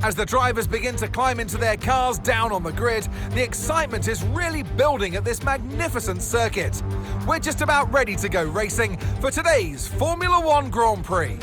As the drivers begin to climb into their cars down on the grid, the excitement is really building at this magnificent circuit. We're just about ready to go racing for today's Formula One Grand Prix.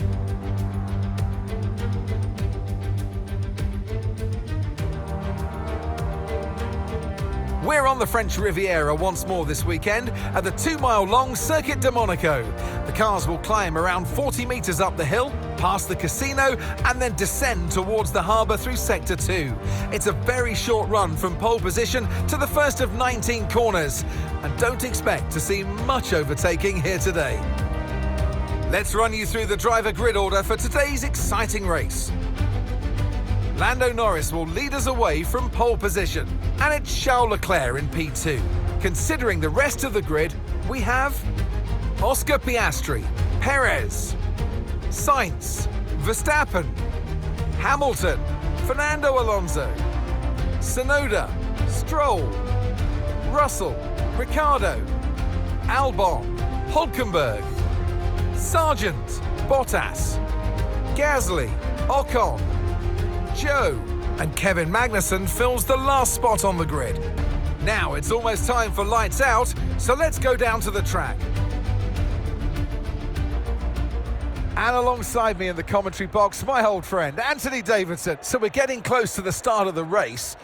We're on the French Riviera once more this weekend at the 2-mile-long Circuit de Monaco. The cars will climb around 40 metres up the hill, past the casino, and then descend towards the harbour through Sector 2. It's a very short run from pole position to the first of 19 corners, and don't expect to see much overtaking here today. Let's run you through the driver grid order for today's exciting race. Lando Norris will lead us away from pole position, and it's Charles Leclerc in P2. Considering the rest of the grid, we have Oscar Piastri, Perez, Sainz, Verstappen, Hamilton, Fernando Alonso, Tsunoda, Stroll, Russell, Ricciardo, Albon, Hülkenberg, Sargent, Bottas, Gasly, Ocon, Joe, and Kevin Magnussen fills the last spot on the grid. Now it's almost time for lights out, so let's go down to the track. And alongside me in the commentary box, my old friend, Anthony Davidson. So we're getting close to the start of the race.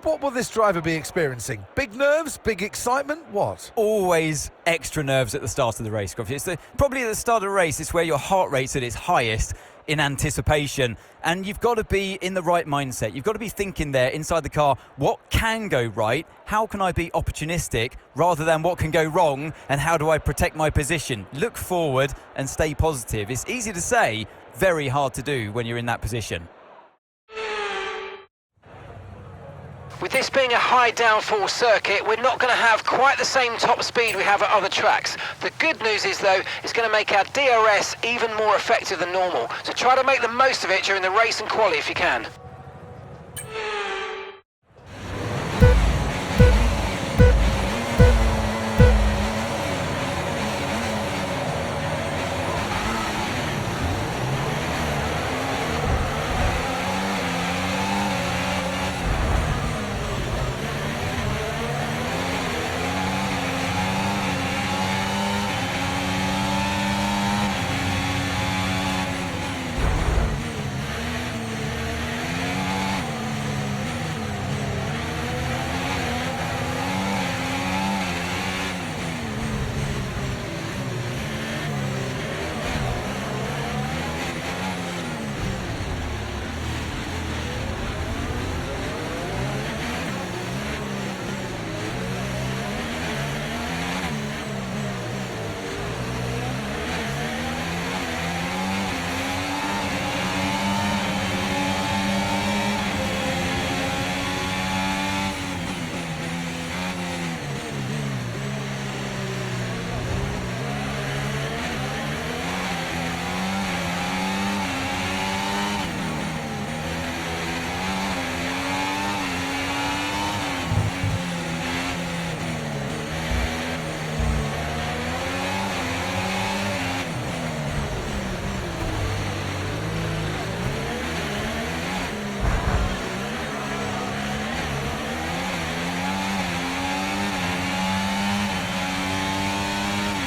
What will this driver be experiencing? Big nerves? Big excitement? What? Always extra nerves at the start of the race, Grumpy. Probably at the start of the race, it's where your heart rate's at its highest in anticipation, and you've got to be in the right mindset. You've got to be thinking there inside the car, what can go right? How can I be opportunistic rather than what can go wrong, and how do I protect my position? Look forward and stay positive. It's easy to say, very hard to do when you're in that position. With this being a high downforce circuit, we're not going to have quite the same top speed we have at other tracks. The good news is, though, it's going to make our DRS even more effective than normal. So try to make the most of it during the race and quali if you can.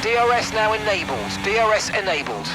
DRS now enabled. DRS enabled.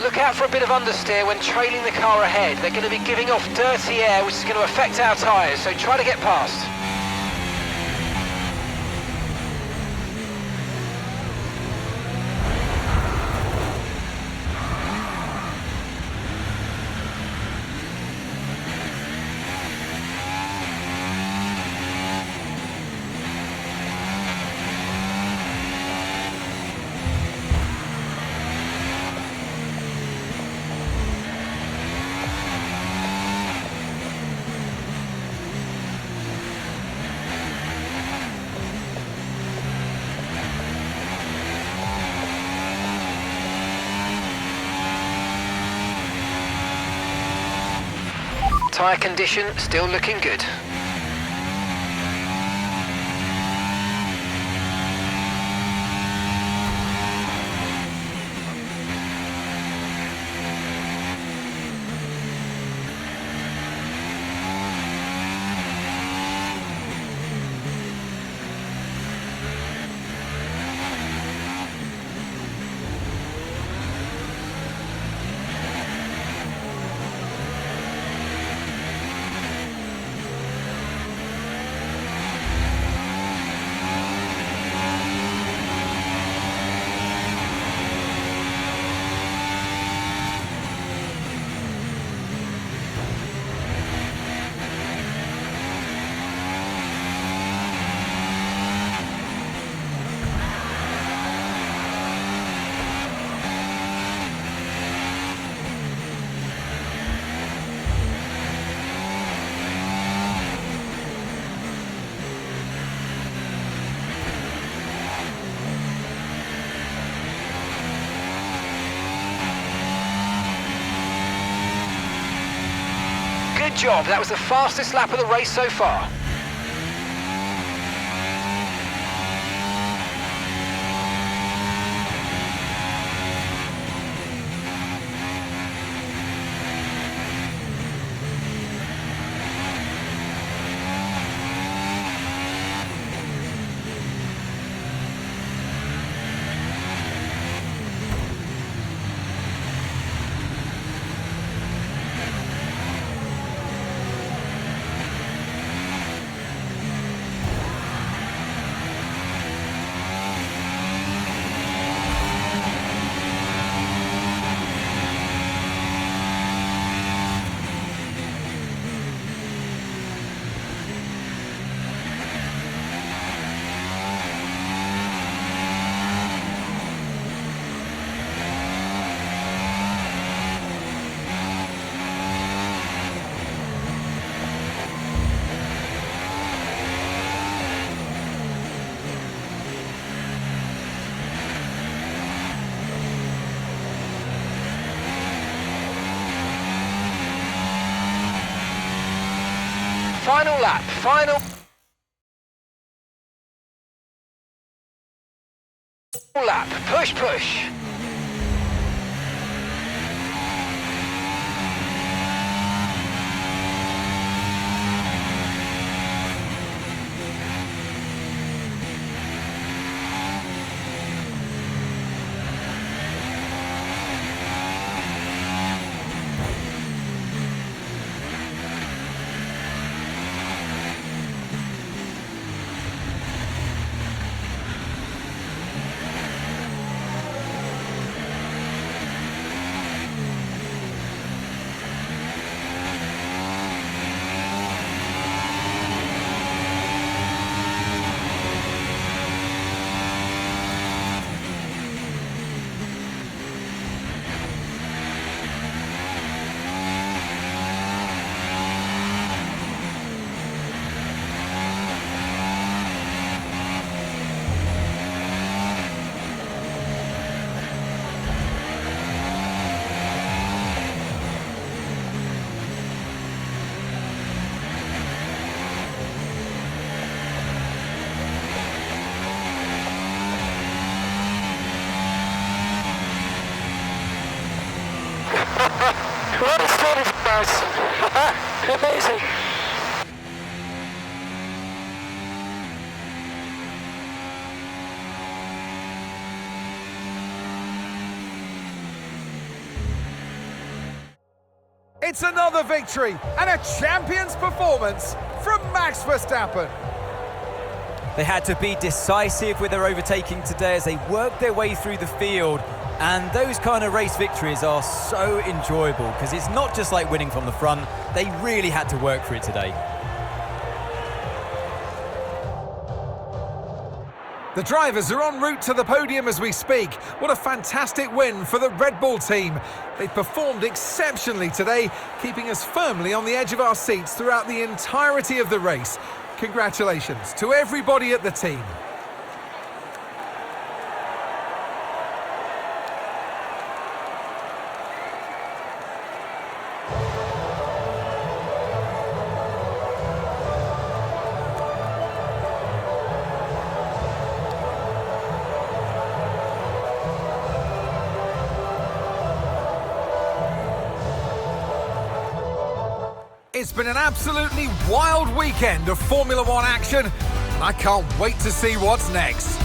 Look out for a bit of understeer when trailing the car ahead. They're going to be giving off dirty air, which is going to affect our tyres, so try to get past. Tyre condition still looking good. Good job, that was the fastest lap of the race so far. Final lap, final lap, push, push. What a strategy, guys. Amazing. It's another victory and a champion's performance from Max Verstappen. They had to be decisive with their overtaking today as they worked their way through the field. And those kind of race victories are so enjoyable because it's not just like winning from the front. They really had to work for it today. The drivers are en route to the podium as we speak. What a fantastic win for the Red Bull team. They performed exceptionally today, keeping us firmly on the edge of our seats throughout the entirety of the race. Congratulations to everybody at the team. It's been an absolutely wild weekend of Formula One action, and I can't wait to see what's next.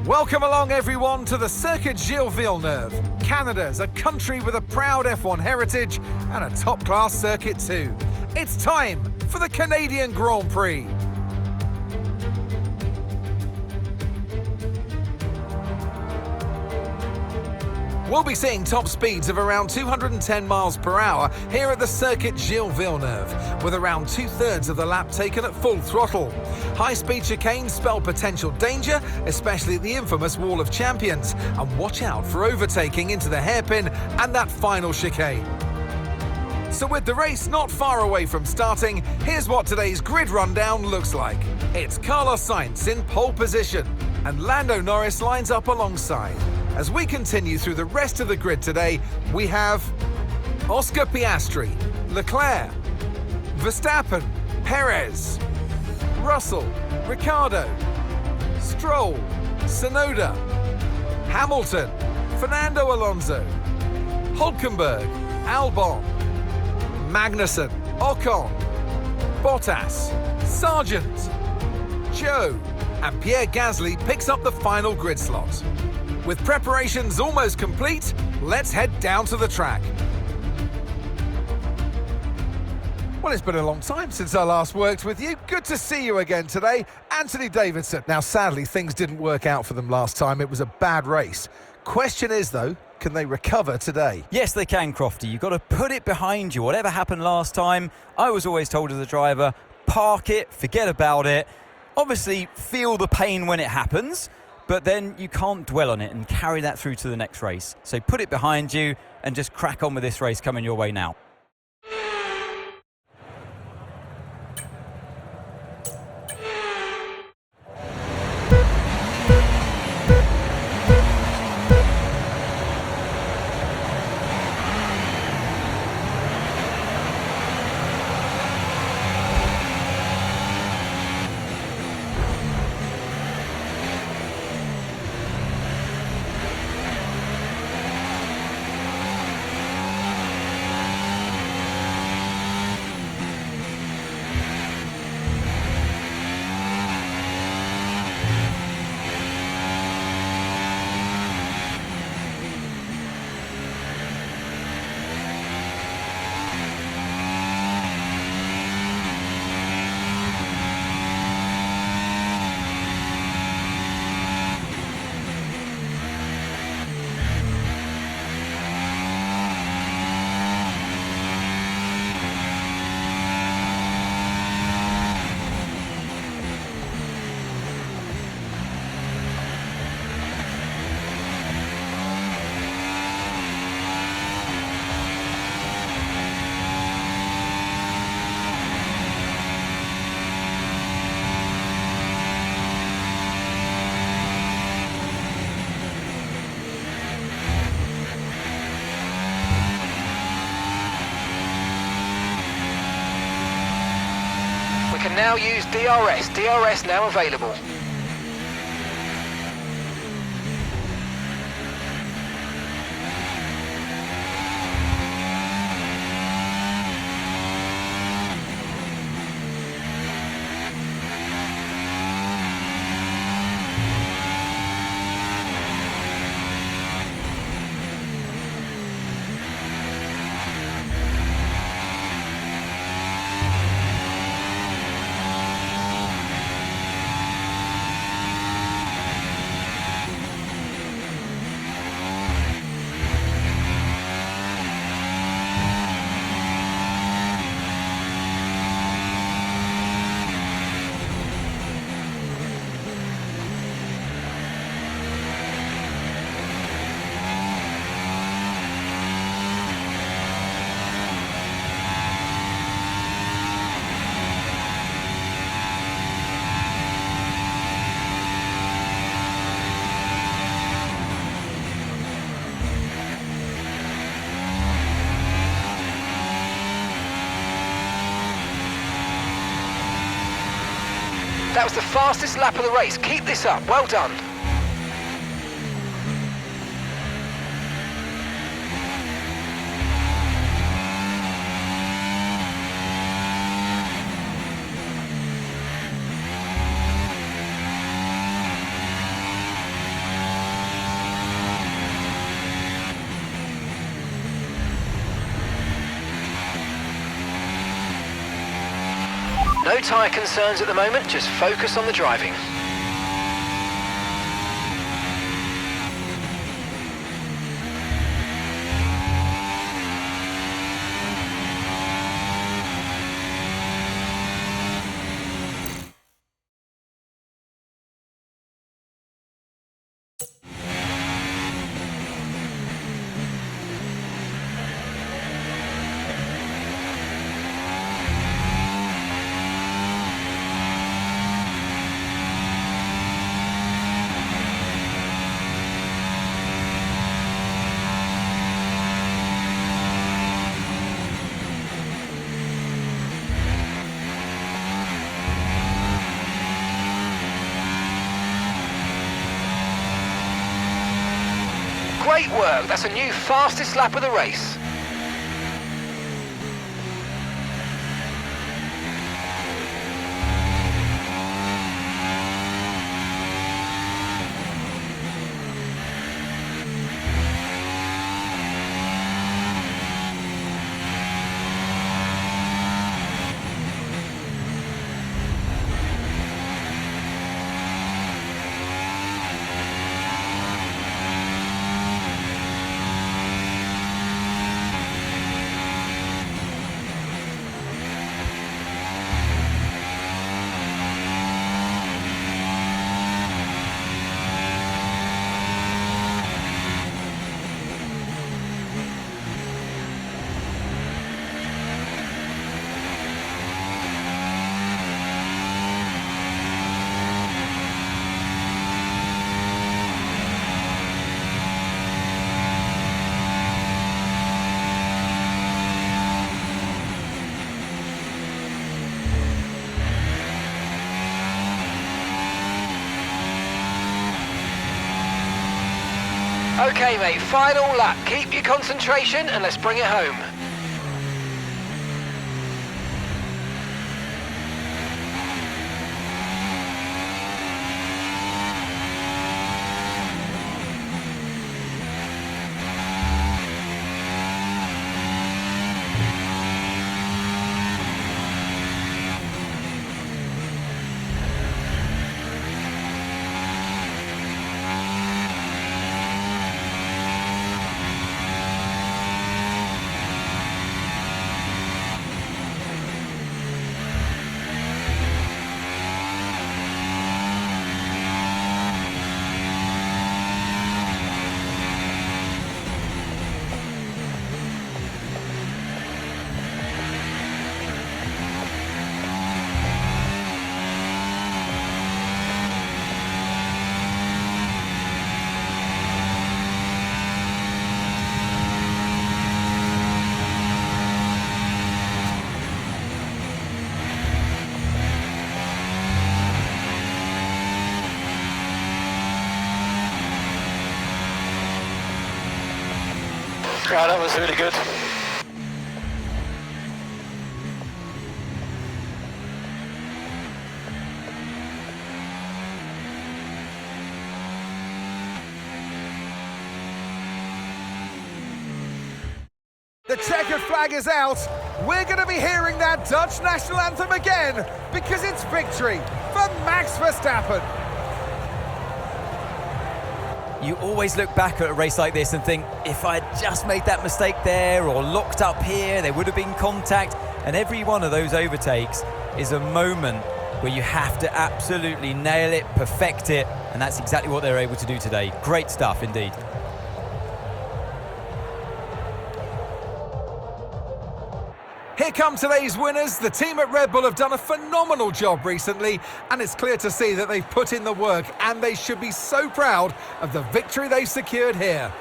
Welcome along everyone to the Circuit Gilles Villeneuve. Canada's a country with a proud F1 heritage and a top-class circuit too. It's time for the Canadian Grand Prix. We'll be seeing top speeds of around 210 miles per hour here at the Circuit Gilles Villeneuve, with around 2/3 of the lap taken at full throttle. High-speed chicanes spell potential danger, especially at the infamous Wall of Champions, and watch out for overtaking into the hairpin and that final chicane. So with the race not far away from starting, here's what today's grid rundown looks like. It's Carlos Sainz in pole position, and Lando Norris lines up alongside. As we continue through the rest of the grid today, we have Oscar Piastri, Leclerc, Verstappen, Perez, Russell, Ricciardo, Stroll, Tsunoda, Hamilton, Fernando Alonso, Hülkenberg, Albon, Magnussen, Ocon, Bottas, Sargent, Joe, and Pierre Gasly picks up the final grid slot. With preparations almost complete, let's head down to the track. Well, it's been a long time since I last worked with you. Good to see you again today, Anthony Davidson. Now, sadly, things didn't work out for them last time. It was a bad race. Question is, though, can they recover today? Yes, they can, Crofty. You've got to put it behind you. Whatever happened last time, I was always told as a driver, park it, forget about it. Obviously, feel the pain when it happens, but then you can't dwell on it and carry that through to the next race. So put it behind you and just crack on with this race coming your way now. Can now use DRS. DRS now available. That was the fastest lap of the race. Keep this up. Well done. No tyre concerns at the moment, just focus on the driving. Great work, that's a new fastest lap of the race. Okay mate, final lap. Keep your concentration and let's bring it home. Yeah, that was really good. The checkered flag is out. We're going to be hearing that Dutch national anthem again because it's victory for Max Verstappen. You always look back at a race like this and think, if I had just made that mistake there or locked up here, there would have been contact. And every one of those overtakes is a moment where you have to absolutely nail it, perfect it. And that's exactly what they're able to do today. Great stuff indeed. Here come today's winners. The team at Red Bull have done a phenomenal job recently, and it's clear to see that they've put in the work, and they should be so proud of the victory they've secured here.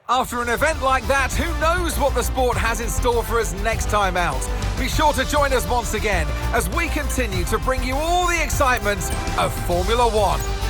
After an event like that, who knows what the sport has in store for us next time out? Be sure to join us once again as we continue to bring you all the excitement of Formula One.